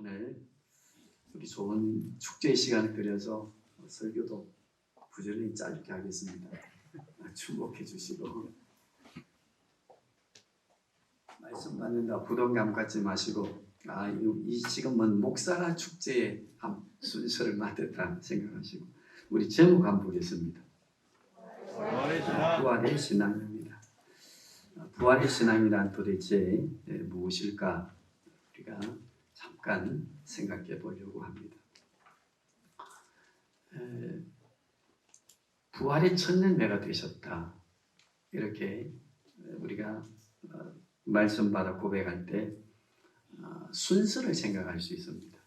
오늘 우리 좋은 축제 시간을 그려서 설교도 부지런히 짧게 하겠습니다. 주목해 주시고 말씀 받는다 부담감 갖지 마시고 이 지금은 목사가 축제의 순서를 맡았다 생각하시고 우리 제목 한번 보겠습니다. 부활의 신앙입니다. 부활의 신앙이란 도대체 무엇일까? 우리가 잠깐 생각해 보려고 합니다. 부활의 첫 열매가 되셨다. 이렇게 우리가 말씀 받아 고백할 때 순서를 생각할 수 있습니다.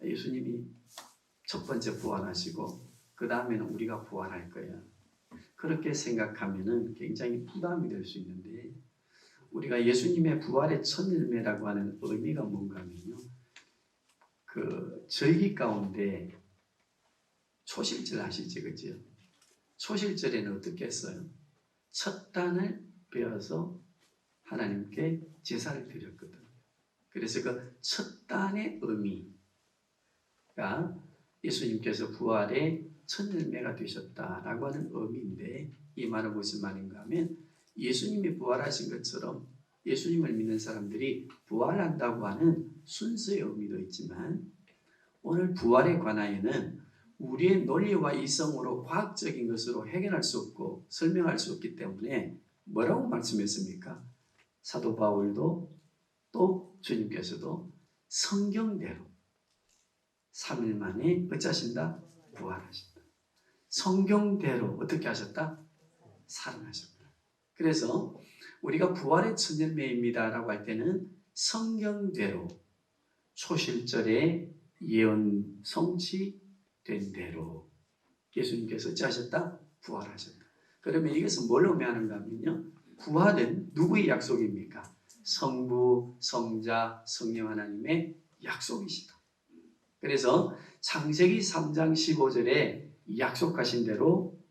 예수님이 첫 번째 부활하시고 그 다음에는 우리가 부활할 거야. 그렇게 생각하면은 굉장히 부담이 될 수 있는데 우리가 예수님의 부활의 첫 열매라고 하는 의미가 뭔가 하면요. 그 절기 가운데 초실절 아시죠? 그죠? 초실절에는 어떻게 했어요? 첫 단을 베어서 하나님께 제사를 드렸거든요. 그래서 그 첫 단의 의미가 예수님께서 부활의 첫 열매가 되셨다라고 하는 의미인데 이 말은 무슨 말인가 하면 예수님이 부활하신 것처럼 예수님을 믿는 사람들이 부활한다고 하는 순서의 의미도 있지만 오늘 부활에 관하여는 우리의 논리와 이성으로 과학적인 것으로 해결할 수 없고 설명할 수 없기 때문에 뭐라고 말씀했습니까? 사도 바울도 또 주님께서도 성경대로 3일 만에 어찌하신다? 부활하신다. 성경대로 어떻게 하셨다? 살아나셨다. 그래서 우리가 부활의 첫 열매입니다라고 할 때는 성경대로 초실절에 예언 성취된 대로 예수님께서 어찌하셨다? 부활하셨다. 그러면 이것은 뭘 의미하는가 하면요. 부활은 누구의 약속입니까? 성부, 성자, 성령 하나님의 약속이시다. 그래서 창세기 3장 15절에 약속하신 대로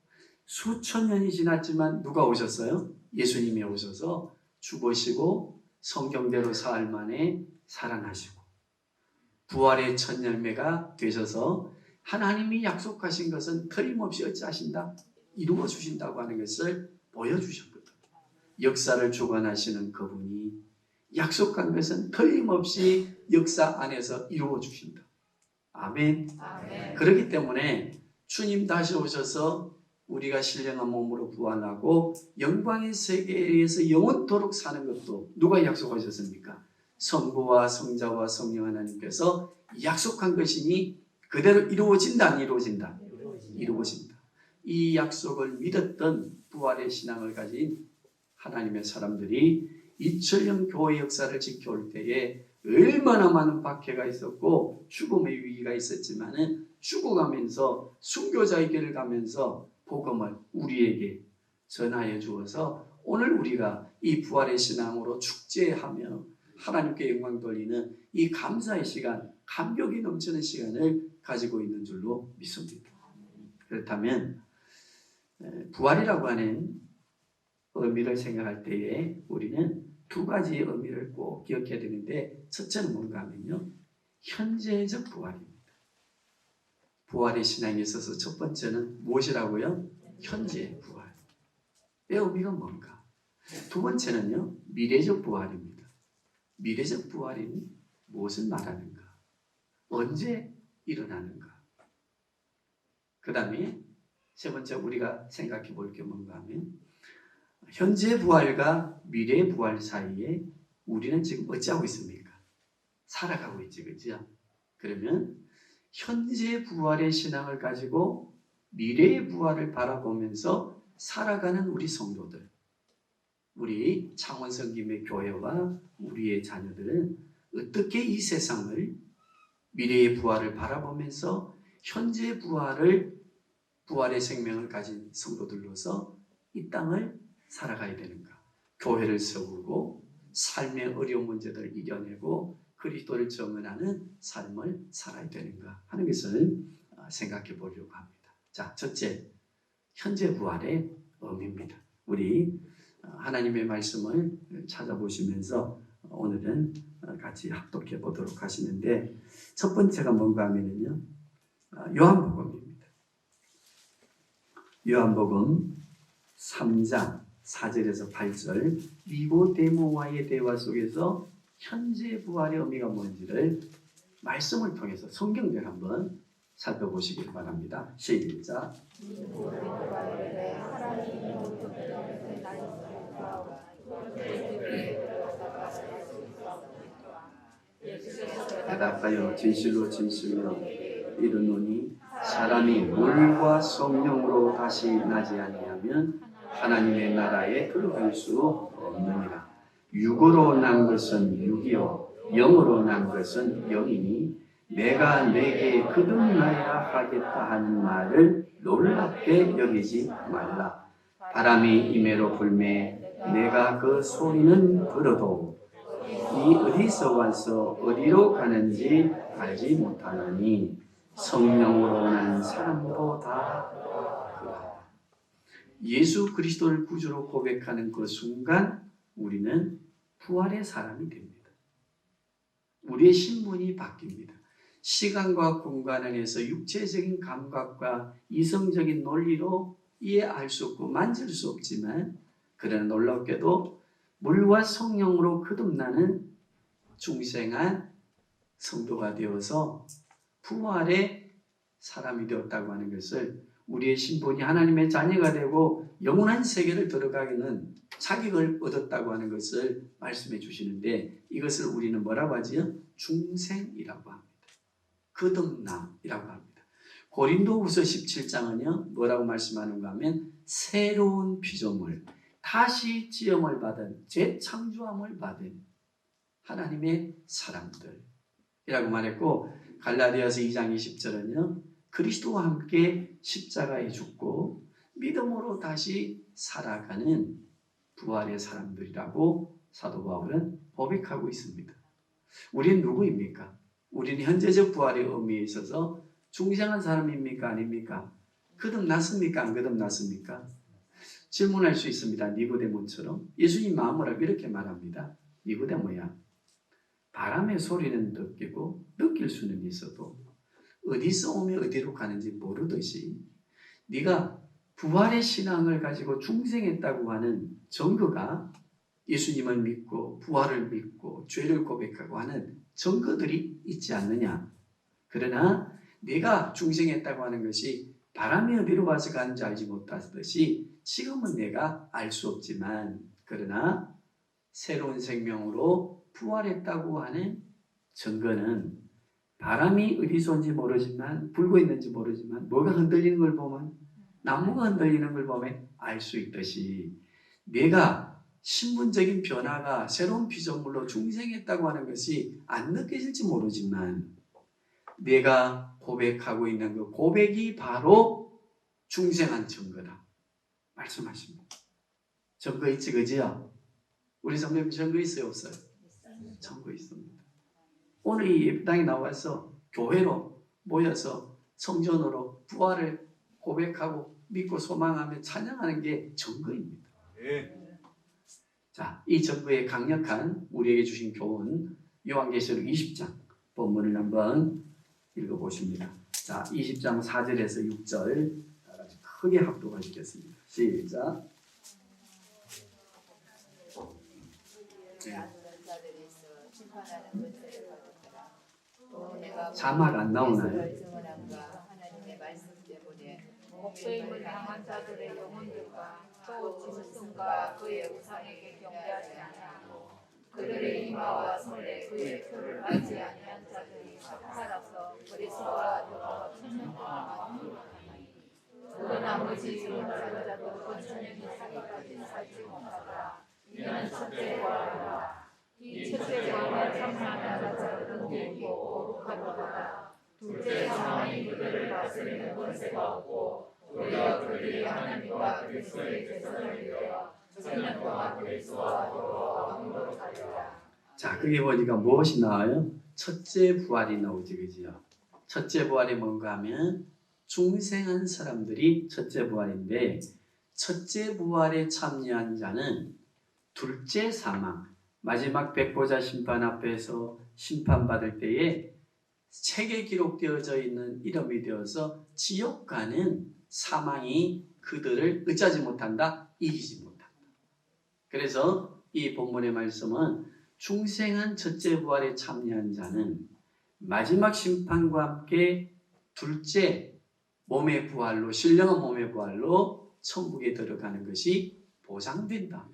수천 년이 지났지만 누가 오셨어요? 예수님이 오셔서 죽으시고 성경대로 사흘 만에 살아나시고 부활의 첫 열매가 되셔서 하나님이 약속하신 것은 틀림없이 어찌하신다? 이루어 주신다고 하는 것을 보여주셨거든요. 역사를 주관하시는 그분이 약속한 것은 틀림없이 역사 안에서 이루어 주신다. 아멘. 아멘. 그렇기 때문에 주님 다시 오셔서 우리가 신령한 몸으로 부활하고 영광의 세계에서 영원토록 사는 것도 누가 약속하셨습니까? 성부와 성자와 성령 하나님께서 약속한 것이니 그대로 이루어진다, 안 이루어진다? 이루어진다. 이 약속을 믿었던 부활의 신앙을 가진 하나님의 사람들이 2000년 교회 역사를 지켜올 때에 얼마나 많은 박해가 있었고 죽음의 위기가 있었지만은 죽어가면서 순교자의 길을 가면서 복음을 우리에게 전하여 주어서 오늘 우리가 이 부활의 신앙으로 축제하며 하나님께 영광 돌리는 이 감사의 시간, 감격이 넘치는 시간을 가지고 있는 줄로 믿습니다. 그렇다면 부활이라고 하는 의미를 생각할 때에 우리는 두 가지 의미를 꼭 기억해야 되는데 첫째는 뭔가 하면요. 현재적 부활입니다. 부활의 신앙에 있어서 첫 번째는 무엇이라고요? 현재의 부활. 이 의미가 뭔가? 두 번째는요. 미래적 부활입니다. 미래적 부활이 무엇을 말하는가? 언제 일어나는가? 그 다음에 세 번째 우리가 생각해 볼 게 뭔가 하면 현재 부활과 미래의 부활 사이에 우리는 지금 어찌하고 있습니까? 살아가고 있지, 그죠? 그러면 현재 부활의 신앙을 가지고 미래의 부활을 바라보면서 살아가는 우리 성도들, 우리 창원성김의 교회와 우리의 자녀들은 어떻게 이 세상을 미래의 부활을 바라보면서 현재 부활의 생명을 가진 성도들로서 이 땅을 살아가야 되는가? 교회를 세우고 삶의 어려운 문제들을 이겨내고 그리스도를 증언하는 삶을 살아야 되는가 하는 것을 생각해 보려고 합니다. 자, 첫째, 현재 부활의 의미입니다. 우리 하나님의 말씀을 찾아보시면서 오늘은 같이 합독해 보도록 하시는데 첫 번째가 뭔가 하면은요. 요한복음입니다. 요한복음 3장 4절에서 8절 니고데모와의 대화 속에서 현재 부활의 의미가 뭔지를 말씀을 통해서 성경대로 한번 살펴보시길 바랍니다. 시작. 대답하여 진실로 진실로 이르노니 사람이 물과 성령으로 다시 나지 아니하면 하나님의 나라에 들어갈 수 없느니라. 육으로 난 것은 육이요 영으로 난 것은 영이니 내가 내게 거듭나야 하겠다 하는 말을 놀랍게 여기지 말라. 바람이 임해로 불매 내가 그 소리는 들어도 이 어디서 와서 어디로 가는지 알지 못하느니 성령으로 난 사람도 다 그러하다. 예수 그리스도를 구주로 고백하는 그 순간 우리는 부활의 사람이 됩니다. 우리의 신분이 바뀝니다. 시간과 공간 안에서 육체적인 감각과 이성적인 논리로 이해할 수 없고 만질 수 없지만 그러나 놀랍게도 물과 성령으로 거듭나는 중생한 성도가 되어서 부활의 사람이 되었다고 하는 것을 우리의 신분이 하나님의 자녀가 되고 영원한 세계를 들어가기는 자격을 얻었다고 하는 것을 말씀해 주시는데 이것을 우리는 뭐라고 하지요? 중생이라고 합니다. 거듭남이라고 합니다. 고린도후서 17장은요 뭐라고 말씀하는가 하면 새로운 피조물, 다시 지음을 받은 재창조함을 받은 하나님의 사람들이라고 말했고 갈라디아서 2장 20절은요 그리스도와 함께 십자가에 죽고 믿음으로 다시 살아가는 부활의 사람들이라고 사도 바울은 고백하고 있습니다. 우리는 누구입니까? 우리는 현재적 부활의 의미에 있어서 중생한 사람입니까? 아닙니까? 거듭났습니까? 안 거듭났습니까? 질문할 수 있습니다. 니고데모처럼 예수님 마음으로 이렇게 말합니다. 니고데모야, 바람의 소리는 듣기고 느낄 수는 있어도 어디서 오며 어디로 가는지 모르듯이 네가 부활의 신앙을 가지고 중생했다고 하는 증거가 예수님을 믿고 부활을 믿고 죄를 고백하고 하는 증거들이 있지 않느냐. 그러나 네가 중생했다고 하는 것이 바람이 어디로 와서 가는지 알지 못하듯이 지금은 내가 알 수 없지만 그러나 새로운 생명으로 부활했다고 하는 증거는 바람이 어디서 온지 모르지만 불고 있는지 모르지만 뭐가 흔들리는 걸 보면 나무가 흔들리는 걸 보면 알 수 있듯이 내가 신분적인 변화가 새로운 피조물로 중생했다고 하는 것이 안 느껴질지 모르지만 내가 고백하고 있는 그 고백이 바로 중생한 증거다 말씀하십니다. 증거 있지 그지요? 우리 선배님 증거 있어요 없어요? 증거 있습니다. 오늘 이 예배당에 나와서 교회로 모여서 성전으로 부활을 고백하고 믿고 소망하며 찬양하는 게 증거입니다. 자, 이 증거의 강력한 우리에게 주신 교훈 요한계시록 20장 본문을 한번 읽어보십니다. 자, 20장 4절에서 6절 다 같이 크게 합독하시겠습니다. 시작. 자막 안 나오나요? 목배임을 당한 자들의 영혼들과 또 짐승과 그의 우상에게 경배하지 아니하고 그들의 이마와 손에 그의 표를 알지 아니한 자들이 살아서 그리스도와 더불어 천년 동안 왕노릇하니 그 나머지 죽은 자들도 그 천년이 차기까지 살지 못하더라. 이는 첫째 부활이라. 이 첫째 부활을 참여하는 자들은 누구고 거룩하도다. 둘째 사망이 그들을 다스리는 권세가 없고 도리어 그들이 하나님과 그리스도의 제선을 위하여 천년 동안 그리스도와 더불어 왕노릇하리라. 자, 그게 보니까 무엇이 나와요? 첫째 부활이 나오지, 그지요? 첫째 부활이 뭔가 하면 중생한 사람들이 첫째 부활인데 첫째 부활에 참여한 자는 둘째 사망, 마지막 백보자 심판 앞에서 심판받을 때에 책에 기록되어져 있는 이름이 되어서 지옥 가는 사망이 그들을 어찌하지 못한다? 이기지 못한다. 그래서 이 본문의 말씀은 중생한 첫째 부활에 참여한 자는 마지막 심판과 함께 둘째 몸의 부활로, 신령한 몸의 부활로 천국에 들어가는 것이 보장된다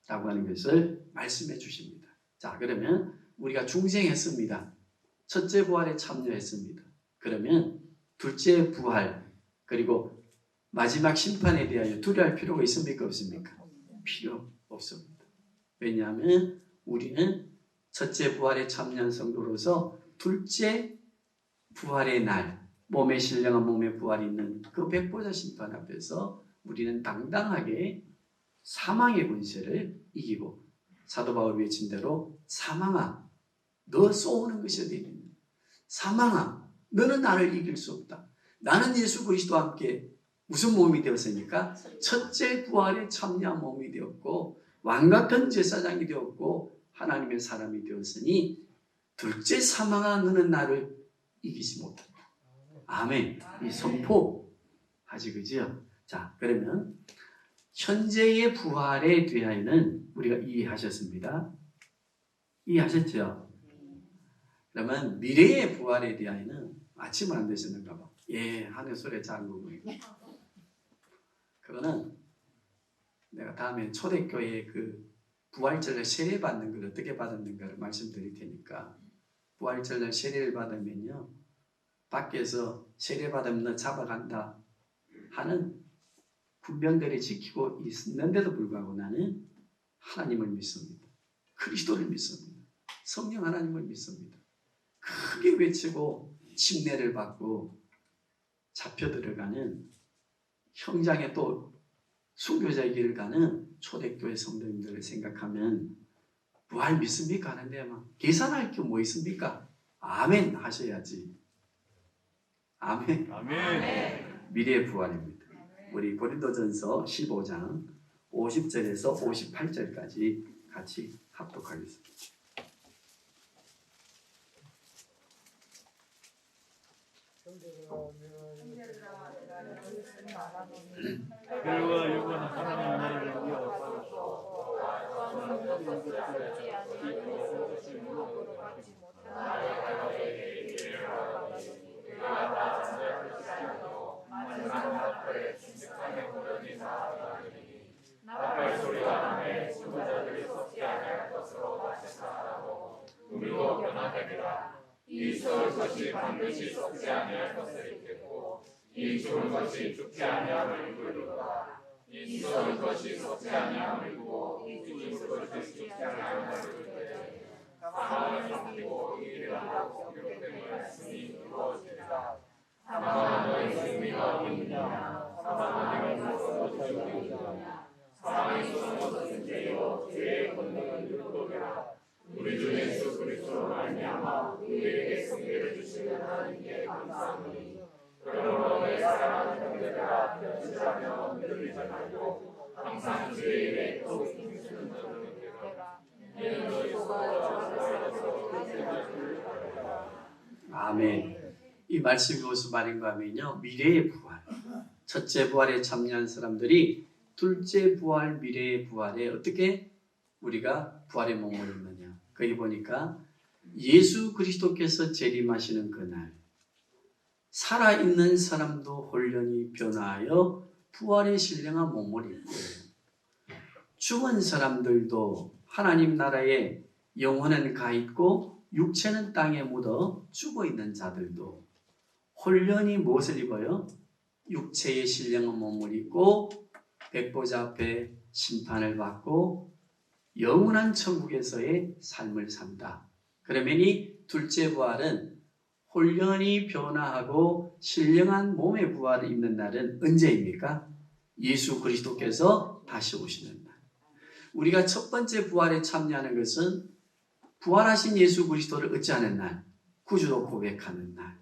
라고 하는 것을 말씀해 주십니다. 자, 그러면 우리가 중생했습니다. 첫째 부활에 참여했습니다. 그러면 둘째 부활 그리고 마지막 심판에 대하여 두려워할 필요가 있습니까? 없습니까? 필요 없습니다. 왜냐하면 우리는 첫째 부활에 참여한 성도로서 둘째 부활의 날, 몸의 신령한 몸의 부활이 있는 그 백보자 심판 앞에서 우리는 당당하게 사망의 권세를 이기고, 사도 바울이 외친 대로 사망아 너 쏘는 것이 어디 있느냐, 사망아 너는 나를 이길 수 없다. 나는 예수 그리스도와 함께 무슨 몸이 되었으니까 첫째 부활에 참여한 몸이 되었고 왕같은 제사장이 되었고 하나님의 사람이 되었으니 둘째 사망아 너는 나를 이기지 못한다. 아멘. 이 선포하지, 그지요? 자, 그러면 현재의 부활에 대하여는 우리가 이해하셨습니다. 이해하셨죠? 그러면 미래의 부활에 대하여는 아침을 안 드셨는가 봐. 예, 하는 소리 작은 거고. 그거는 내가 다음에 초대교회 그 부활절날 세례 받는 걸 어떻게 받았는가를 말씀드릴 테니까, 부활절날 세례를 받으면요, 밖에서 세례 받으면 너 잡아간다 하는 군병들이 지키고 있는데도 불구하고 나는 하나님을 믿습니다. 그리스도를 믿습니다. 성령 하나님을 믿습니다. 크게 외치고 침례를 받고 잡혀 들어가는 형장에 또 순교자의 길을 가는 초대교회 성도님들을 생각하면 부활 믿습니까? 하는데 막 계산할 게 뭐 있습니까? 아멘 하셔야지. 아멘. 아멘. 미래의 부활입니다. 우리 고린도전서 15장 50절에서 58절까지 같이 합독하겠습니다. 그와 영원한 하나님 나라를 위하여 나팔 소리가 나매 순교자들이 속지 아니할 것으로 말씀하라고 우리도 변화되리라. 이 썩을 것이 반드시 썩지 아니할 것을 입겠고 이 죽은 것이 죽지 아니함을 입으리로다. 이 썩을 것이 썩지 아니함을 입고 이 죽은 것이 죽지 아니함을 입으되 사망을 섬기고 이기라고 기록된 말씀이 이루어지리라. 사망아 너의 승리가 어디 있느냐? 사망아 네가 썩은 것이 어디 있느냐? 사망이 쏘는 것은 죄요 죄의 권능은 율법이라. 우리 주 예수 그리스도로 말미암아 우리에게 승리를 주시는 하나님께 감사하노니 그러므로 내 사랑하는 형제들아 변치자며 흔들리지 말고 항상 주의 일에 더욱 힘쓰는 자들을 되라. 이는 그리스도가 저에서 아멘. 이 말씀이 무슨 말인가 하면요, 미래의 부활, 첫째 부활에 참여한 사람들이 둘째 부활, 미래의 부활에 어떻게 우리가 부활의 몸을 입느냐. 거기 보니까 예수 그리스도께서 재림하시는 그날 살아있는 사람도 혼련히 변화하여 부활의 신령한 몸을 입고, 죽은 사람들도 하나님 나라에 영혼은 가 있고 육체는 땅에 묻어 죽어 있는 자들도 혼련히 무엇을 입어요? 육체의 신령한 몸을 입고 백보자 앞에 심판을 받고 영원한 천국에서의 삶을 산다. 그러면 이 둘째 부활은 혼련히 변화하고 신령한 몸의 부활을 입는 날은 언제입니까? 예수 그리스도께서 다시 오시는 날. 우리가 첫 번째 부활에 참여하는 것은 부활하신 예수 그리스도를 어찌하는 날? 구주로 고백하는 날.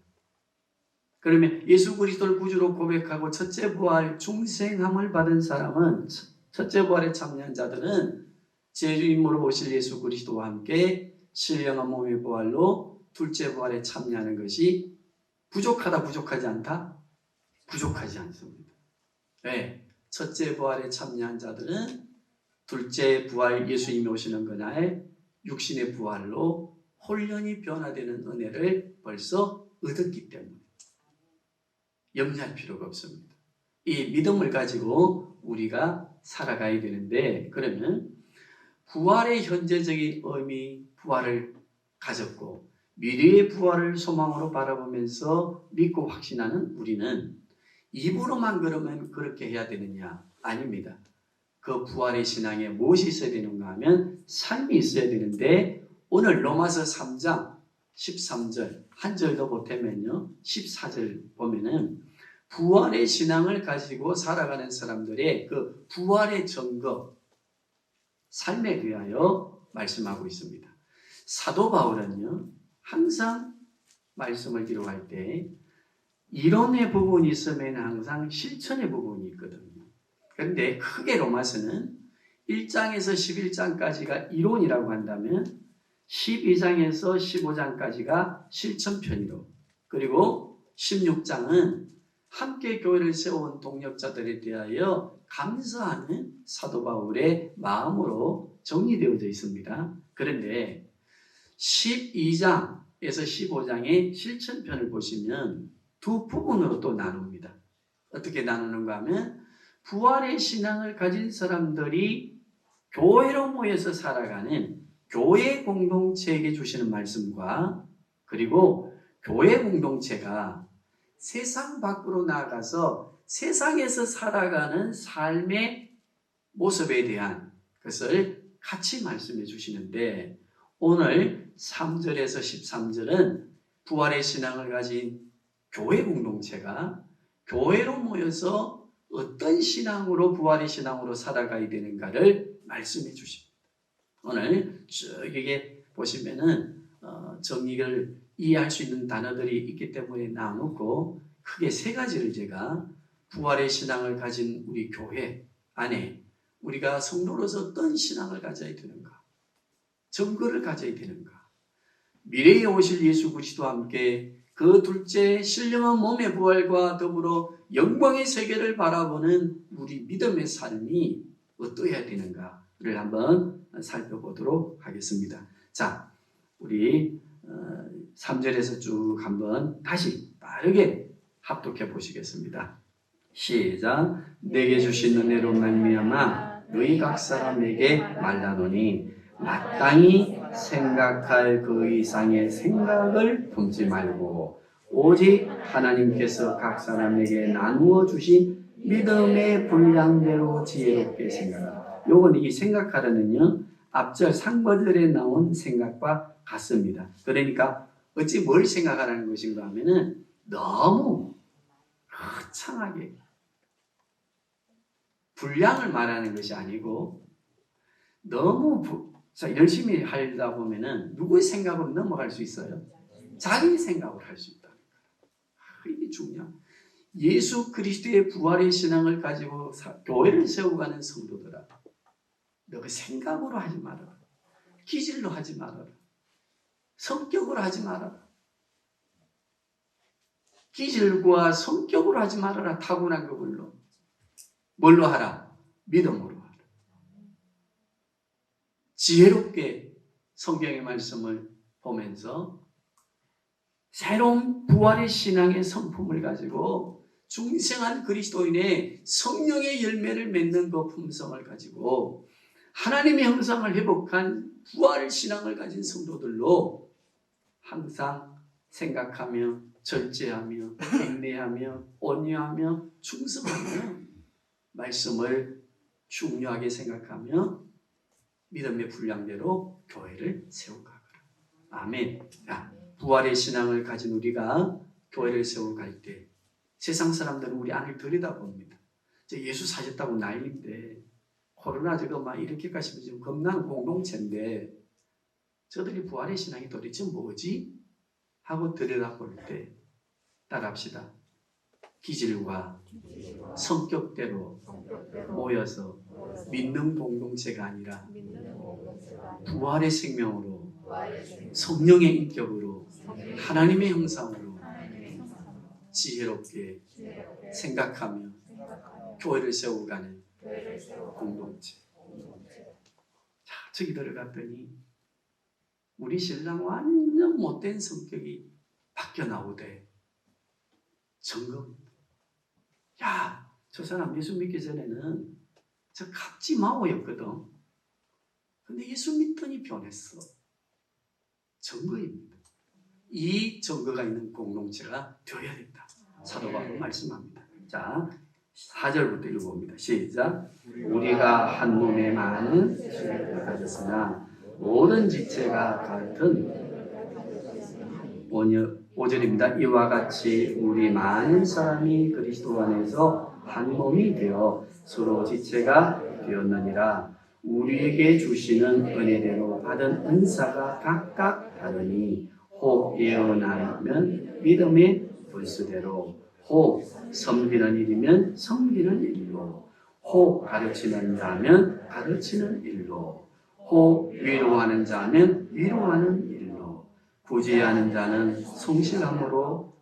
그러면 예수 그리스도를 구주로 고백하고 첫째 부활 중생함을 받은 사람은, 첫째 부활에 참여한 자들은 재림으로 오실 예수 그리스도와 함께 신령한 몸의 부활로 둘째 부활에 참여하는 것이 부족하다, 부족하지 않다? 부족하지 않습니다. 네. 첫째 부활에 참여한 자들은 둘째 부활 예수님이 오시는 그날 육신의 부활로 홀연히 변화되는 은혜를 벌써 얻었기 때문에 염려할 필요가 없습니다. 이 믿음을 가지고 우리가 살아가야 되는데, 그러면 부활의 현재적인 의미, 부활을 가졌고 미래의 부활을 소망으로 바라보면서 믿고 확신하는 우리는 입으로만 그러면 그렇게 해야 되느냐? 아닙니다. 그 부활의 신앙에 무엇이 있어야 되는가 하면 삶이 있어야 되는데, 오늘 로마서 3장 13절 한 절도 보태면요 14절 보면은 부활의 신앙을 가지고 살아가는 사람들의 그 부활의 증거, 삶에 대하여 말씀하고 있습니다. 사도 바울은요 항상 말씀을 기록할 때 이론의 부분이 있으면 항상 실천의 부분이 있거든요. 그런데 크게 로마서는 1장에서 11장까지가 이론이라고 한다면 12장에서 15장까지가 실천편이로, 그리고 16장은 함께 교회를 세운 동역자들에 대하여 감사하는 사도 바울의 마음으로 정리되어져 있습니다. 그런데 12장에서 15장의 실천편을 보시면 두 부분으로 또 나눕니다. 어떻게 나누는가 하면 부활의 신앙을 가진 사람들이 교회로 모여서 살아가는 교회 공동체에게 주시는 말씀과, 그리고 교회 공동체가 세상 밖으로 나아가서 세상에서 살아가는 삶의 모습에 대한 것을 같이 말씀해 주시는데, 오늘 3절에서 13절은 부활의 신앙을 가진 교회 공동체가 교회로 모여서 어떤 신앙으로 부활의 신앙으로 살아가야 되는가를 말씀해 주십니다. 오늘 쭉 이게 보시면은 정리를 이해할 수 있는 단어들이 있기 때문에 나누고 크게 세 가지를 제가 부활의 신앙을 가진 우리 교회 안에 우리가 성도로서 어떤 신앙을 가져야 되는가, 증거를 가져야 되는가, 미래에 오실 예수 그리스도와 함께 그 둘째 신령한 몸의 부활과 더불어 영광의 세계를 바라보는 우리 믿음의 삶이 어떠해야 되는가를 한번 살펴보도록 하겠습니다. 자, 우리 3절에서 쭉 한번 다시 빠르게 합독해 보시겠습니다. 시작. 내게 주신 은혜로 말미암아 너희 각 사람에게 말하노니 마땅히 생각할 그 이상의 생각을 품지 말고 오직 하나님께서 각 사람에게 나누어 주신 믿음의 분량대로 지혜롭게 생각하라. 요건 이 생각하라는요 앞절 상버절에 나온 생각과 같습니다. 그러니까 어찌 뭘 생각하라는 것인가 하면은 너무 거창하게 분량을 말하는 것이 아니고, 너무 열심히 하다 보면은 누구의 생각으로 넘어갈 수 있어요? 자기 생각으로 할 수 있다. 이게 중요한. 예수 그리스도의 부활의 신앙을 가지고 교회를 세워가는 성도들아, 너 그 생각으로 하지 말아라. 기질로 하지 말아라. 성격으로 하지 말아라. 기질과 성격으로 하지 말아라. 타고난 그걸로. 뭘로 하라? 믿음으로 하라. 지혜롭게 성경의 말씀을 보면서 새로운 부활의 신앙의 성품을 가지고 중생한 그리스도인의 성령의 열매를 맺는 그 품성을 가지고 하나님의 형상을 회복한 부활 신앙을 가진 성도들로 항상 생각하며 절제하며 인내하며 온유하며 충성하며 말씀을 중요하게 생각하며 믿음의 분량대로 교회를 세워가거라. 아멘. 자, 부활의 신앙을 가진 우리가 교회를 세워갈 때 세상 사람들은 우리 안을 들여다봅니다. 예수 사셨다고 난리인데 코로나 저거 막 이렇게까지 지금 겁나는 공동체인데 저들이 부활의 신앙이 도대체 뭐지? 하고 들여다볼 때 따라합시다. 기질과 성격대로 모여서 믿는 공동체가 아니라 부활의 생명으로 성령의 인격으로 하나님의 형상으로 지혜롭게 생각하며 교회를 세워가는 공동체. 자, 저기 들어갔더니 우리 신랑 완전 못된 성격이 바뀌어 나오대. 점검. 야, 저 사람 예수 믿기 전에는 저 갑지마오였거든. 근데 예수 믿더니 변했어. 증거입니다. 이 증거가 있는 공동체가 되어야 된다. 사도 바울은 말씀합니다. 자, 4절부터 읽어봅니다. 시작. 우리가 한 몸에 많은 지체를 가졌으나 모든 지체가 같은 5절입니다. 이와 같이 우리 많은 사람이 그리스도 안에서 한 몸이 되어 서로 지체가 되었느니라. 우리에게 주시는 은혜대로 받은 은사가 각각 다르니 혹 예언하면 믿음의 분수대로, 혹 섬기는 일이면 섬기는 일로, 혹 가르치는 자면 가르치는 일로, 혹 위로하는 자면 위로하는 일로, 구제하는 자는 성실함으로,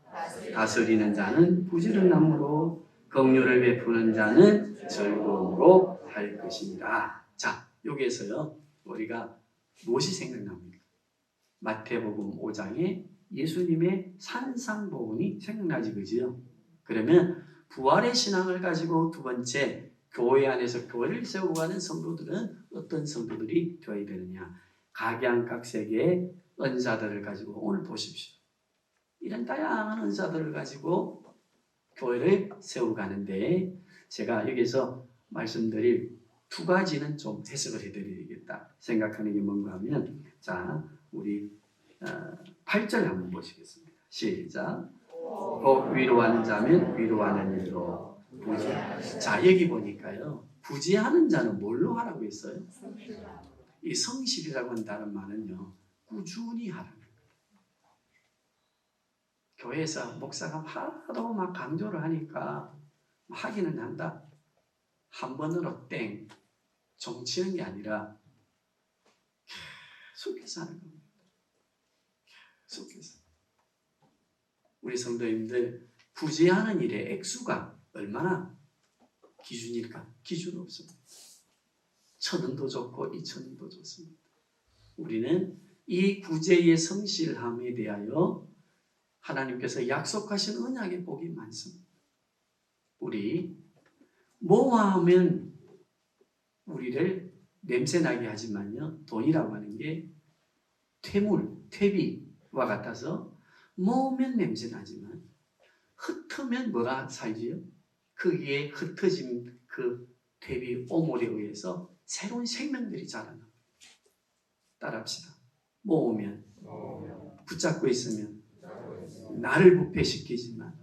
다스리는 자는 부지런함으로, 긍휼을 베푸는 자는 즐거움으로 할 것입니다. 자, 여기에서요 우리가 무엇이 생각납니까? 마태복음 5장에 예수님의 산상복음이 생각나지, 그지요? 그러면 부활의 신앙을 가지고 두 번째, 교회 안에서 교회를 세우고 가는 성도들은 어떤 성도들이 되어야 되느냐? 각양각색의 은사들을 가지고, 오늘 보십시오. 이런 다양한 은사들을 가지고 교회를 세우고 가는데, 제가 여기서 말씀드릴 두 가지는 좀 해석을 해드리겠다 생각하는 게 뭔가 하면, 자, 우리 8절 한번 보시겠습니다. 시작. 혹 위로하는 자면 위로하는 일로, 자, 여기 보니까요 부지하는 자는 뭘로 하라고 했어요? 이 성실이라고 하는 다른 말은요 꾸준히 하라는 거예요. 교회에서 목사가 하도 막 강조를 하니까 하기는 한다. 한 번으로 땡 정치는 게 아니라 계속해서 하는 겁니다. 계속해서. 우리 성도님들 부지하는 일의 액수가 얼마나 기준일까? 기준 없습니다. 1,000원도 좋고 2,000원도 좋습니다. 우리는 이 구제의 성실함에 대하여 하나님께서 약속하신 언약의 복이 많습니다. 우리 모아하면 우리를 냄새나게 하지만요, 돈이라고 하는 게 퇴물, 퇴비와 같아서 모으면 냄새나지만 흩으면 뭐가 살지요? 거기에 흩어진 그 퇴비 오물에 의해서 새로운 생명들이 자라납니다. 따라합시다. 모으면, 붙잡고 있으면 나를 부패시키지만,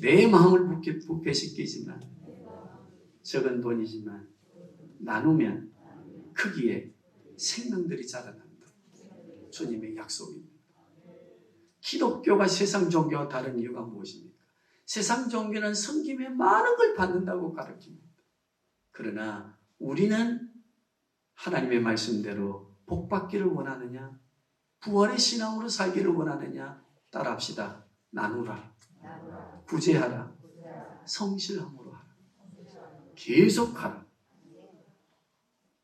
내 마음을 부패시키지만, 적은 돈이지만 나누면 크기에 생명들이 자라난다. 주님의 약속입니다. 기독교가 세상 종교와 다른 이유가 무엇입니까? 세상 종교는 섬김에 많은 걸 받는다고 가르칩니다. 그러나 우리는 하나님의 말씀대로 복받기를 원하느냐? 부활의 신앙으로 살기를 원하느냐? 따라합시다. 나누라. 구제하라. 성실함으로 하라. 계속하라.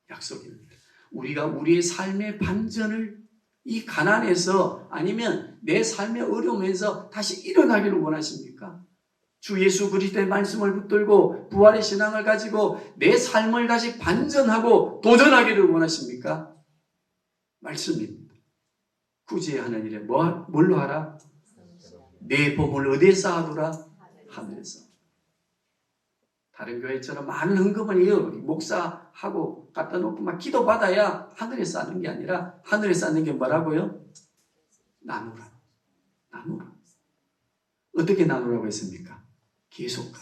약속입니다. 우리가 우리의 삶의 반전을 이 가난에서, 아니면 내 삶의 어려움에서 다시 일어나기를 원하십니까? 주 예수 그리스도의 말씀을 붙들고 부활의 신앙을 가지고 내 삶을 다시 반전하고 도전하기를 원하십니까? 말씀입니다. 구제하는 일에 뭘로 하라? 내 보물 어디에 쌓아두라? 하늘에서. 다른 교회처럼 많은 헌금을 목사하고 갖다 놓고 막 기도받아야 하늘에 쌓는 게 아니라, 하늘에 쌓는 게 뭐라고요? 나누라. 나누라. 어떻게 나누라고 했습니까? 계속.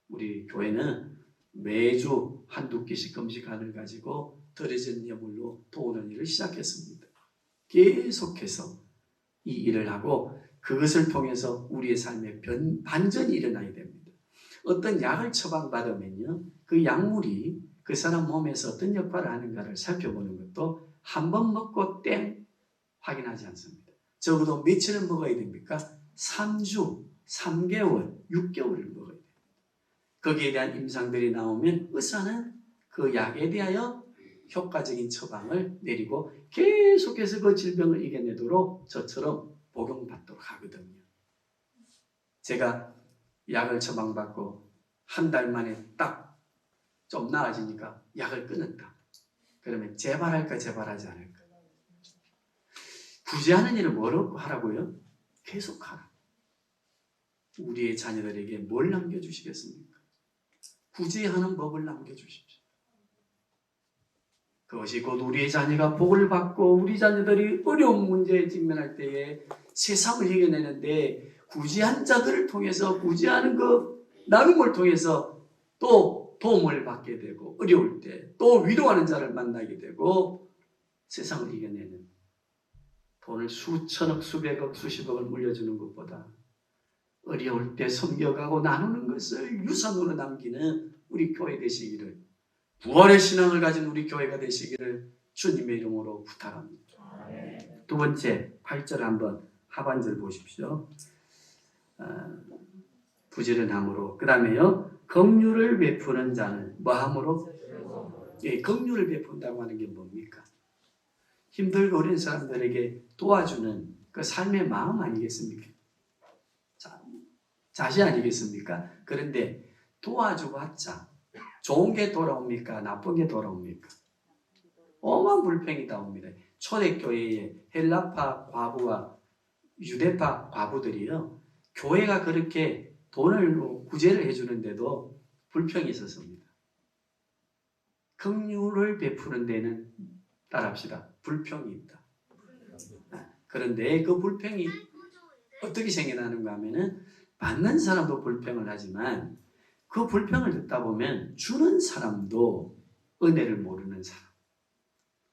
우리 교회는 매주 한두 끼씩 금식한을 가지고 들여진 예물로 도우는 일을 시작했습니다. 계속해서 이 일을 하고, 그것을 통해서 우리의 삶에 반전이 일어나야 됩니다. 어떤 약을 처방받으면요, 그 약물이 그 사람 몸에서 어떤 역할을 하는가를 살펴보는 것도 한 번 먹고 땡 확인하지 않습니다. 적어도 며칠을 먹어야 됩니까? 3주, 3개월, 6개월을 먹어야 됩니다. 거기에 대한 임상들이 나오면 의사는 그 약에 대하여 효과적인 처방을 내리고 계속해서 그 질병을 이겨내도록 저처럼 복용받도록 하거든요. 제가 약을 처방받고 한 달 만에 딱 좀 나아지니까 약을 끊었다. 그러면 재발할까 재발하지 않을까? 굳이 하는 일을 뭐라고 하라고요? 계속 하라. 우리의 자녀들에게 뭘 남겨주시겠습니까? 굳이 하는 법을 남겨주십시오. 그것이 곧 우리의 자녀가 복을 받고 우리 자녀들이 어려운 문제에 직면할 때에 세상을 이겨내는데 구제한 자들을 통해서 구제하는 그 나눔을 통해서 또 도움을 받게 되고 어려울 때 또 위로하는 자를 만나게 되고 세상을 이겨내는 돈을 수천억, 수백억, 수십억을 물려주는 것보다 어려울 때 섬겨가고 나누는 것을 유산으로 남기는 우리 교회 되시기를, 부활의 신앙을 가진 우리 교회가 되시기를 주님의 이름으로 부탁합니다. 두 번째 8절 한번 하반절 보십시오. 부지런함으로, 그 다음에요, 긍휼을 베푸는 자는 뭐함으로? 예, 긍휼을 베푼다고 하는 게 뭡니까? 힘들고 어린 사람들에게 도와주는 그 삶의 마음 아니겠습니까? 자시 아니겠습니까? 그런데 도와줘봤자 좋은 게 돌아옵니까? 나쁜 게 돌아옵니까? 엄한 불평이 나옵니다. 초대교회의 헬라파 과부와 유대파 과부들이요, 교회가 그렇게 돈을 구제를 해주는데도 불평이 있었습니다. 긍휼을 베푸는 데는 따라합시다. 불평이 있다. 그런데 그 불평이 어떻게 생겨나는가 하면은 받는 사람도 불평을 하지만 그 불평을 듣다 보면 주는 사람도 은혜를 모르는 사람.